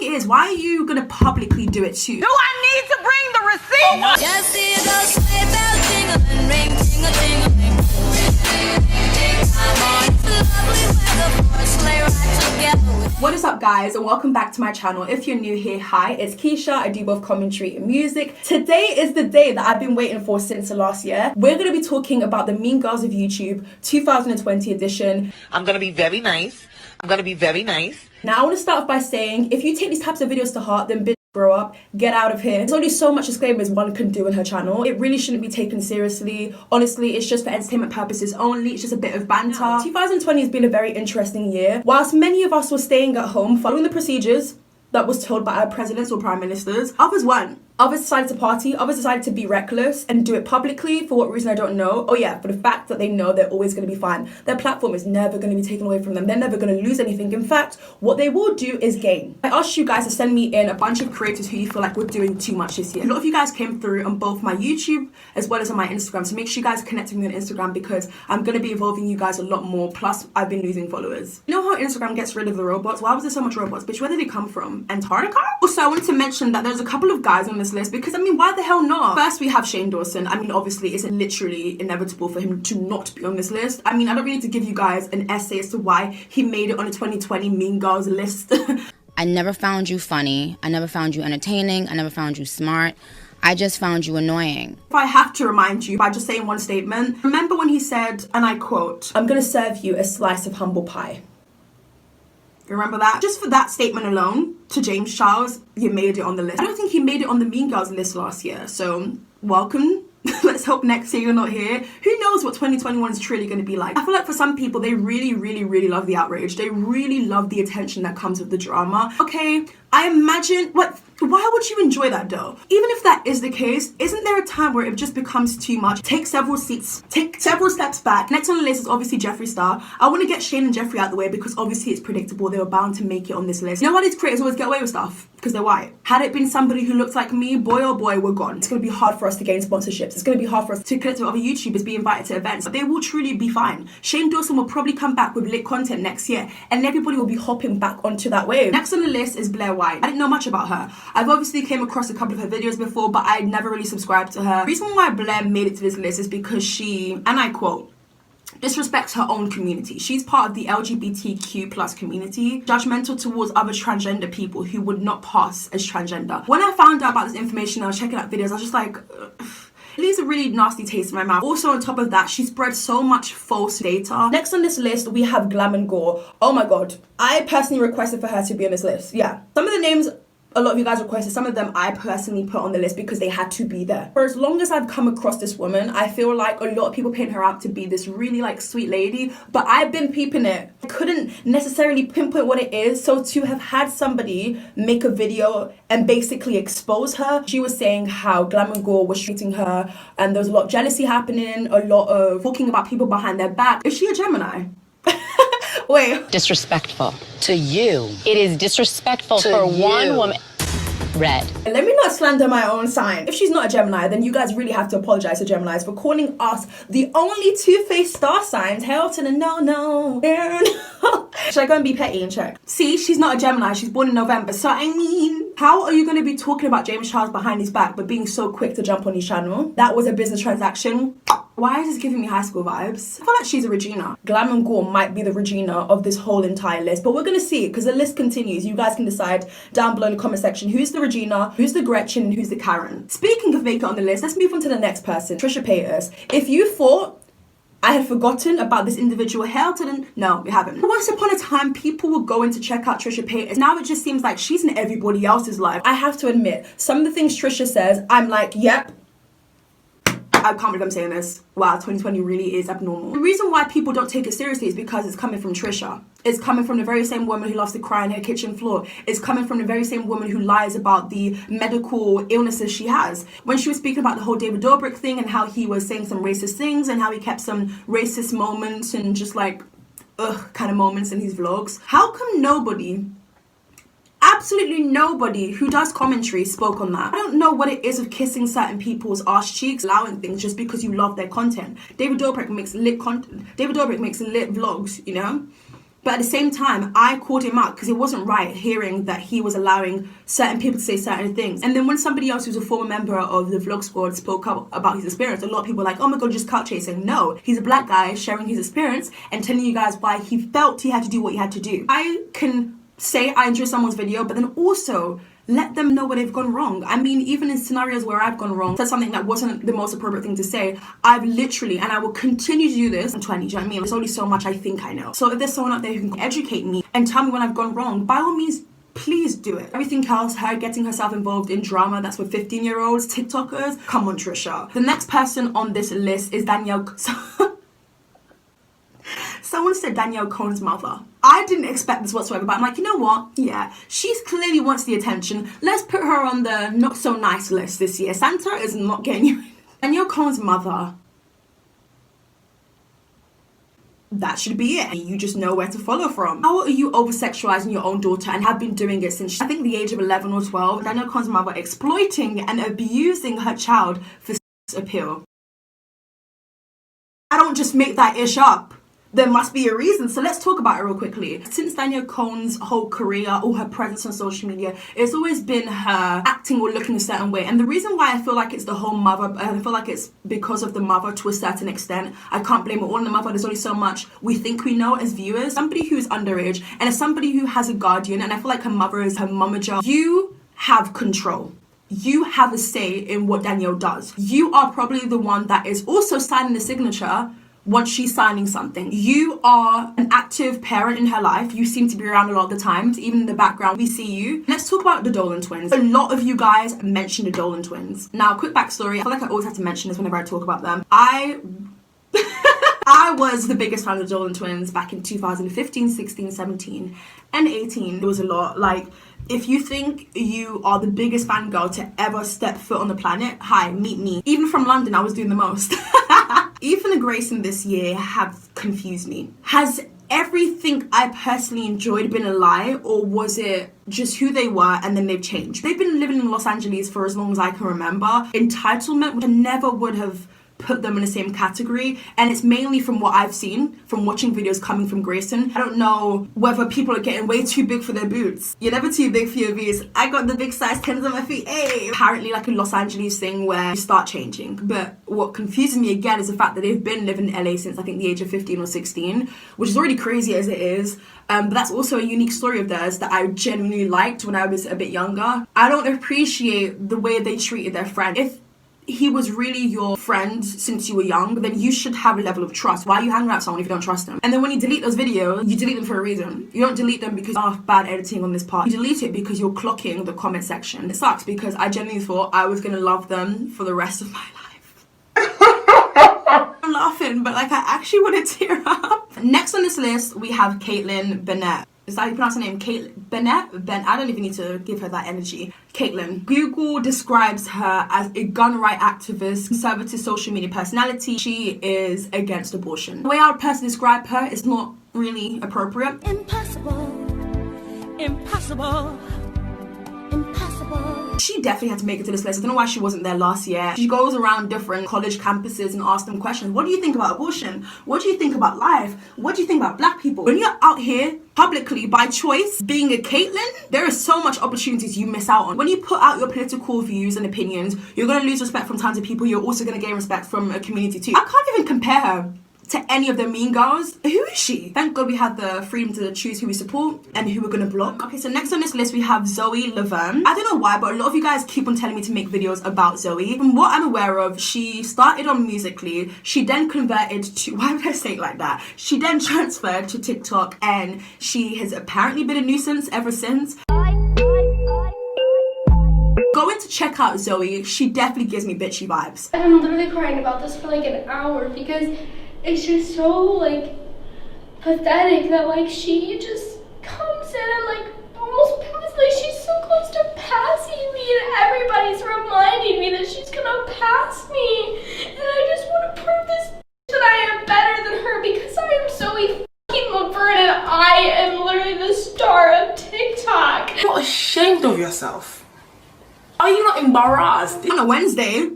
it is. Why are you gonna publicly do it too? Do I need to bring the receipt? Just see those sleigh bells jingling, ring, ting-a-ting-a-ling. Come on, it's lovely weather for a sleigh ride together. What is up, guys, and welcome back to my channel. If you're new here, hi, it's Keisha. I do both commentary and music. Today is the day that I've been waiting for since the last year. We're gonna be talking about the Mean Girls of YouTube 2020 edition. I'm gonna be very nice. Now I want to start off by saying, if you take these types of videos to heart, then bitch, grow up, get out of here. There's only so much disclaimers one can do on her channel. It really shouldn't be taken seriously. Honestly, it's just for entertainment purposes only. It's just a bit of banter. 2020 has been a very interesting year. Whilst many of us were staying at home following the procedures that was told by our presidents or prime ministers, others weren't. Others decided to party, others decided to be reckless and do it publicly. For what reason, I don't know. Oh yeah, for the fact that they know they're always going to be fine. Their platform is never going to be taken away from them. They're never going to lose anything. In fact, what they will do is gain. I asked you guys to send me in a bunch of creators who you feel like were doing too much this year. A lot of you guys came through on both my YouTube as well as on my Instagram. So make sure you guys connect with me on Instagram because I'm going to be involving you guys a lot more. Plus, I've been losing followers. You know how Instagram gets rid of the robots? Why was there so much robots? Bitch, where did they come from? Antarctica? Also, I wanted to mention that there's a couple of guys on this list because, I mean, why the hell not? First, we have Shane Dawson. I mean, obviously, it's literally inevitable for him to not be on this list. I mean, I don't really need to give you guys an essay as to why he made it on a 2020 Mean Girls list. I never found you funny. I never found you entertaining. I never found you smart. I just found you annoying. If I have to remind you by just saying one statement, remember when he said, and I quote, "I'm gonna serve you a slice of humble pie." Remember that? Just for that statement alone, to James Charles, you made it on the list. I don't think he made it on the Mean Girls list last year, so welcome. Let's hope next year you're not here. Who knows what 2021 is truly going to be like? I feel like for some people, they really love the outrage. They really love the attention that comes with the drama. Okay, I imagine, why would you enjoy that though? Even if that is the case, isn't there a time where it just becomes too much? Take several steps back. Next on the list is obviously Jeffree Star. I want to get Shane and Jeffree out the way because obviously it's predictable. They were bound to make it on this list. You know why these creators always get away with stuff? Because they're white. Had it been somebody who looked like me, boy oh boy, we're gone. It's going to be hard for us to gain sponsorships. It's going to be hard for us to connect with other YouTubers, be invited to events. But they will truly be fine. Shane Dawson will probably come back with lit content next year and everybody will be hopping back onto that wave. Next on the list is Blair White. I didn't know much about her. I've obviously came across a couple of her videos before, but I never really subscribed to her. The reason why Blair made it to this list is because she, and I quote, disrespects her own community. She's part of the LGBTQ plus community, judgmental towards other transgender people who would not pass as transgender. When I found out about this information, I was checking out videos, I was just like, it leaves a really nasty taste in my mouth. Also, on top of that, she spread so much false data. Next on this list, we have Glam and Gore. Oh my god. I personally requested for her to be on this list. Yeah. Some of the names a lot of you guys requested, some of them I personally put on the list because they had to be there. For as long as I've come across this woman, I feel like a lot of people paint her out to be this really like sweet lady, but I've been peeping it. I couldn't necessarily pinpoint what it is, so to have had somebody make a video and basically expose her, she was saying how Glam and Gore was treating her and there was a lot of jealousy happening, a lot of talking about people behind their back. Is she a Gemini? Wait. Disrespectful to you. It is disrespectful for one woman. Red. Let me not slander my own sign. If she's not a Gemini, then you guys really have to apologize to Geminis for calling us the only two-faced star signs. Hell to the no. Should I go and be petty and check? See, she's not a Gemini. She's born in November. So, I mean, how are you going to be talking about James Charles behind his back but being so quick to jump on his channel? That was a business transaction. Why is this giving me high school vibes? I feel like she's a Regina. Glam and Gore might be the Regina of this whole entire list, but we're gonna see because the list continues. You guys can decide down below in the comment section who's the Regina, who's the Gretchen, and who's the Karen. Speaking of make it on the list, let's move on to the next person, Trisha Paytas. If you thought I had forgotten about this individual, hell to the no, we haven't. Once upon a time, people were going to check out Trisha Paytas. Now it just seems like she's in everybody else's life. I have to admit, some of the things Trisha says, I'm like, yep. I can't believe I'm saying this. Wow, 2020 really is abnormal. The reason why people don't take it seriously is because it's coming from Trisha. It's coming from the very same woman who loves to cry on her kitchen floor. It's coming from the very same woman who lies about the medical illnesses she has. When she was speaking about the whole David Dobrik thing and how he was saying some racist things and how he kept some racist moments and just like, kind of moments in his vlogs. How come nobody, absolutely nobody who does commentary spoke on that? I don't know what it is of kissing certain people's arse cheeks, allowing things just because you love their content. David Dobrik makes lit content. David Dobrik makes lit vlogs, you know? But at the same time, I called him out because it wasn't right hearing that he was allowing certain people to say certain things. And then when somebody else who's a former member of the vlog squad spoke up about his experience, a lot of people were like, oh my god, just cut chasing. No, he's a black guy sharing his experience and telling you guys why he felt he had to do what he had to do. I can say I enjoy someone's video, but then also let them know where they've gone wrong. I mean, even in scenarios where I've gone wrong, said something that wasn't the most appropriate thing to say, I've literally, and I will continue to do this, I'm 20, do you know what I mean? There's only so much I think I know. So if there's someone out there who can educate me and tell me when I've gone wrong, by all means, please do it. Everything else, her getting herself involved in drama, that's with 15-year-olds, TikTokers, come on, Trisha. The next person on this list is Danielle. Someone said Danielle Cohen's mother. I didn't expect this whatsoever, but I'm like, you know what? Yeah, she's clearly wants the attention. Let's put her on the not so nice list this year. Santa is not getting you. Danielle Cohen's mother. That should be it. You just know where to follow from. How are you over-sexualizing your own daughter and have been doing it since, I think, the age of 11 or 12? Danielle Cohen's mother exploiting and abusing her child for appeal. I don't just make that ish up. There must be a reason. So let's talk about it real quickly. Since Danielle Cohen's whole career or her presence on social media, it's always been her acting or looking a certain way. And the reason why I feel like it's the whole mother, I feel like it's because of the mother to a certain extent. I can't blame it all on the mother. There's only so much we think we know as viewers. Somebody who's underage and as somebody who has a guardian, and I feel like her mother is her momager, you have control. You have a say in what Danielle does. You are probably the one that is also signing the signature once she's signing something. You are an active parent in her life. You seem to be around a lot of the times. Even in the background, we see you. Let's talk about the Dolan Twins. A lot of you guys mention the Dolan Twins. Now, quick backstory. I feel like I always have to mention this whenever I talk about them. I was the biggest fan of the Dolan Twins back in 2015, 16, 17, and 18. There was a lot. Like, if you think you are the biggest fangirl to ever step foot on the planet, hi, meet me. Even from London, I was doing the most. Ethan and Grayson this year have confused me. Has everything I personally enjoyed been a lie, or was it just who they were and then they've changed? They've been living in Los Angeles for as long as I can remember. Entitlement, which I never would have put them in the same category, and it's mainly from what I've seen from watching videos coming from Grayson. I don't know whether people are getting way too big for their boots. You're never too big for your boots. I got the big size 10s on my feet. Hey, apparently like a Los Angeles thing where you start changing. But what confuses me again is the fact that they've been living in LA since I think the age of 15 or 16, which is already crazy as it is. But that's also a unique story of theirs that I genuinely liked when I was a bit younger. I don't appreciate the way they treated their friend. If he was really your friend since you were young, then you should have a level of trust. Why are you hanging out with someone if you don't trust them? And then when you delete those videos, you delete them for a reason. You don't delete them because bad editing on this part. You delete it because you're clocking the comment section. It sucks because I genuinely thought I was gonna love them for the rest of my life. I'm laughing, but like I actually want to tear up. Next on this list, we have Caitlyn Bennett. Is that how you pronounce her name? Bennett? I don't even need to give her that energy. Caitlyn. Google describes her as a gun right activist, conservative social media personality. She is against abortion. The way I would personally describe her is not really appropriate. Impossible. Impossible. Impossible. She definitely had to make it to this list. I don't know why she wasn't there last year. She goes around different college campuses and asks them questions. What do you think about abortion? What do you think about life? What do you think about black people? When you're out here publicly by choice being a Caitlyn, there is so much opportunities you miss out on. When you put out your political views and opinions, you're going to lose respect from tons of people. You're also going to gain respect from a community too. I can't even compare her to any of the mean girls. Who is she? Thank God we had the freedom to choose who we support and who we're gonna block. Okay, so next on this list we have Zoe Laverne. I don't know why, but a lot of you guys keep on telling me to make videos about Zoe. From what I'm aware of, she started on Musical.ly, she then converted to, why would I say it like that? She then transferred to TikTok, and she has apparently been a nuisance ever since. Going to check out Zoe, she definitely gives me bitchy vibes. I'm literally crying about this for like an hour because it's just so like pathetic that like she just comes in and like almost like she's so close to passing me, and everybody's reminding me that she's gonna pass me, and I just want to prove this that I am better than her because I am Zoe fucking Laverne and I am literally the star of TikTok. You're not ashamed of yourself. Are you not embarrassed? On a Wednesday,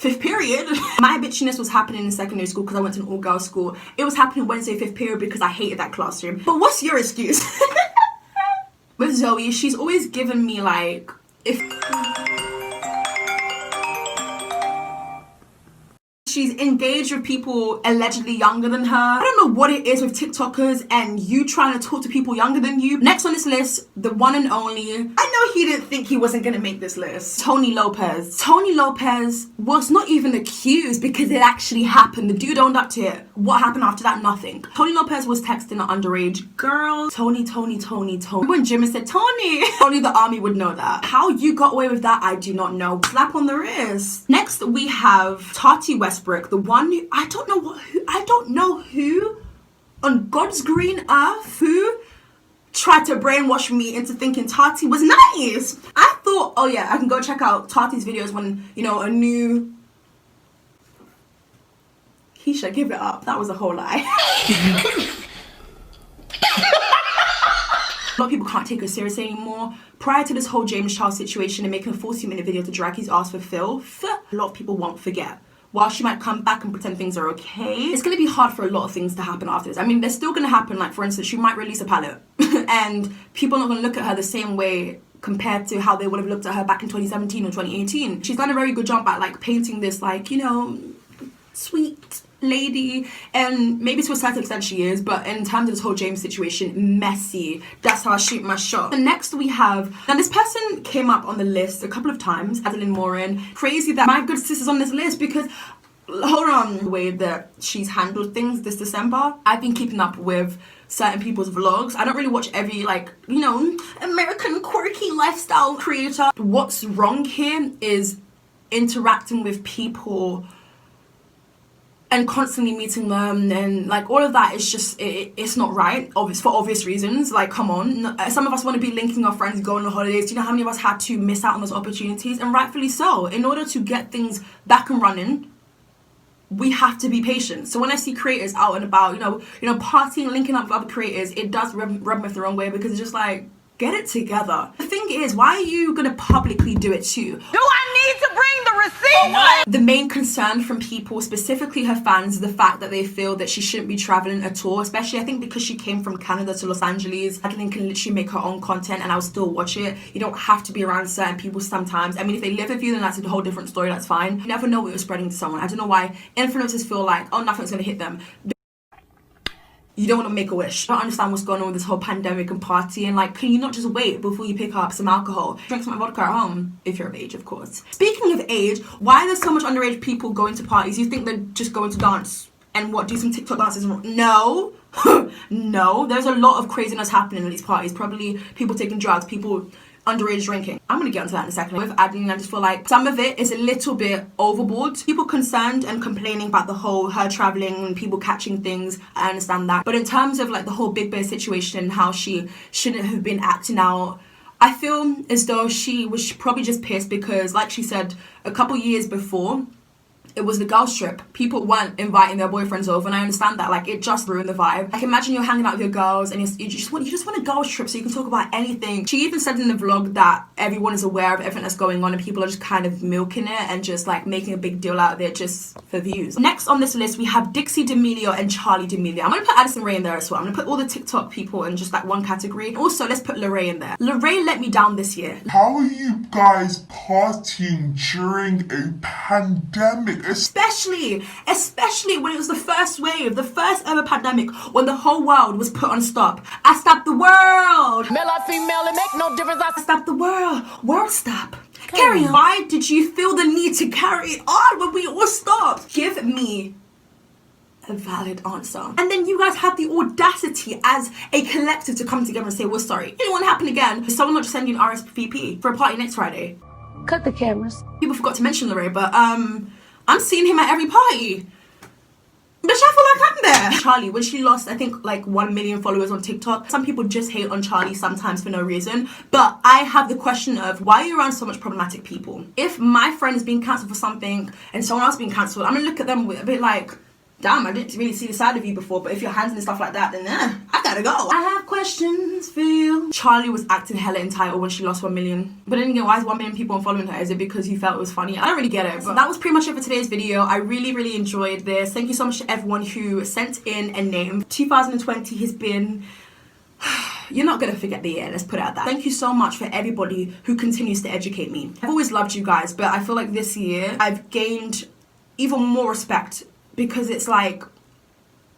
fifth period. My bitchiness was happening in secondary school because I went to an all-girls school. It was happening Wednesday, fifth period because I hated that classroom. But what's your excuse? With Zoe, she's always given me like, if she's engaged with people allegedly younger than her. I don't know what it is with TikTokers and you trying to talk to people younger than you. Next on this list, the one and only. I know he didn't think he wasn't gonna make this list. Tony Lopez. Tony Lopez was not even accused because it actually happened. The dude owned up to it. What happened after that? Nothing. Tony Lopez was texting an underage girl. Tony. When Jimmy said Tony, only the army would know that. How you got away with that, I do not know. Slap on the wrist. Next we have Tarty Westbrook, the one who, I don't know who on God's green earth who tried to brainwash me into thinking Tarty was nice. I thought, oh yeah, I can go check out Tarty's videos when, you know, a new Keisha, give it up. That was a whole lie. A lot of people can't take her seriously anymore. Prior to this whole James Charles situation and making a 40-minute video to drag his ass for filth, a lot of people won't forget. While she might come back and pretend things are okay, it's going to be hard for a lot of things to happen after this. I mean, they're still going to happen. Like, for instance, she might release a palette and people are not going to look at her the same way compared to how they would have looked at her back in 2017 or 2018. She's done a very good job at, like, painting this, like, you know, sweet lady, and maybe to a certain extent she is, but in terms of this whole James situation, messy. That's how I shoot my shot. And next we have, now this person came up on the list a couple of times, Adeline Mornin. Crazy that my good sister's on this list because, hold on, the way that she's handled things this December, I've been keeping up with certain people's vlogs. I don't really watch every, like, you know, American quirky lifestyle creator. What's wrong here is interacting with people and constantly meeting them, and like all of that is just, it's not right, for obvious reasons. Like, come on, some of us want to be linking our friends, going on holidays. Do you know how many of us had to miss out on those opportunities? And rightfully so. In order to get things back and running, we have to be patient. So when I see creators out and about, you know, partying, linking up with other creators, it does rub me the wrong way because it's just like, get it together. The thing is, why are you gonna publicly do it too? Do I need to bring the receipt? What? The main concern from people, specifically her fans, is the fact that they feel that she shouldn't be traveling at all, especially I think because she came from Canada to Los Angeles. Adeline can literally make her own content and I'll still watch it. You don't have to be around certain people sometimes. I mean, if they live with you, then that's a whole different story, that's fine. You never know what you're spreading to someone. I don't know why influencers feel like, oh, nothing's gonna hit them. You don't want to make a wish. I don't understand what's going on with this whole pandemic and partying. Like, can you not just wait before you pick up some alcohol? Drink some vodka at home, if you're of age, of course. Speaking of age, why are there so much underage people going to parties? You think they're just going to dance and what, do some TikTok dances? No. No. There's a lot of craziness happening at these parties. Probably people taking drugs, people underage drinking. I'm gonna get onto that in a second. With Adeline, I just feel like some of it is a little bit overboard. People concerned and complaining about the whole her traveling and people catching things, I understand that. But in terms of like the whole Big Bear situation and how she shouldn't have been acting out, I feel as though she was probably just pissed because, like she said, a couple years before, it was the girls trip. People weren't inviting their boyfriends over, and I understand that. Like, it just ruined the vibe. Like, imagine you're hanging out with your girls and you just want a girls trip so you can talk about anything. She even said in the vlog that everyone is aware of everything that's going on and people are just kind of milking it and just like making a big deal out of it just for views. Next on this list we have Dixie D'Amelio and Charlie D'Amelio. I'm gonna put Addison Rae in there as well. I'm gonna put all the TikTok people in just like one category. Also, let's put Lorraine in there. Lorraine let me down this year. How are you guys partying during a pandemic? Especially when it was the first wave, the first ever pandemic, when the whole world was put on stop. I stopped the world. Male or female, it make no difference. I stopped the world. World stop. Carry on. Why did you feel the need to carry it on when we all stopped? Give me a valid answer. And then you guys had the audacity as a collective to come together and say, we're sorry. It didn't want to happen again. Is someone not just sending an RSVP for a party next Friday? Cut the cameras. People forgot to mention Lorraine, but I'm seeing him at every party. Bitch, I feel like I'm there. Charlie, when she lost, I think, like 1 million followers on TikTok, some people just hate on Charlie sometimes for no reason. But I have the question of, why are you around so much problematic people? If my friend is being cancelled for something and someone else being cancelled, I'm gonna look at them with a bit like, damn, I didn't really see the side of you before, but if you're handsome and stuff like that, then I gotta go. I have questions for you. Charlie was acting hella entitled when she lost 1 million. But then again, why is 1 million people unfollowing her? Is it because you felt it was funny? I don't really get it. But that was pretty much it for today's video. I really enjoyed this. Thank you so much to everyone who sent in a name. 2020 has been... You're not gonna forget the year, let's put it at that. Thank you so much for everybody who continues to educate me. I've always loved you guys, but I feel like this year I've gained even more respect, because it's like,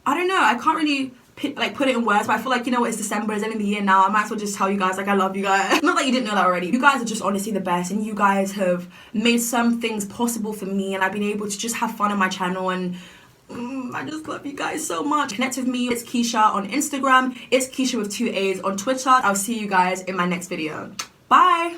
I don't know, I can't really put it in words, but I feel like, you know what, it's December, it's ending the year now, I might as well just tell you guys, like, I love you guys. Not that you didn't know that already. You guys are just honestly the best, and you guys have made some things possible for me, and I've been able to just have fun on my channel, and I just love you guys so much. Connect with me, Itzkeisha on Instagram, Itzkeisha with 2 A's on Twitter. I'll see you guys in my next video. Bye!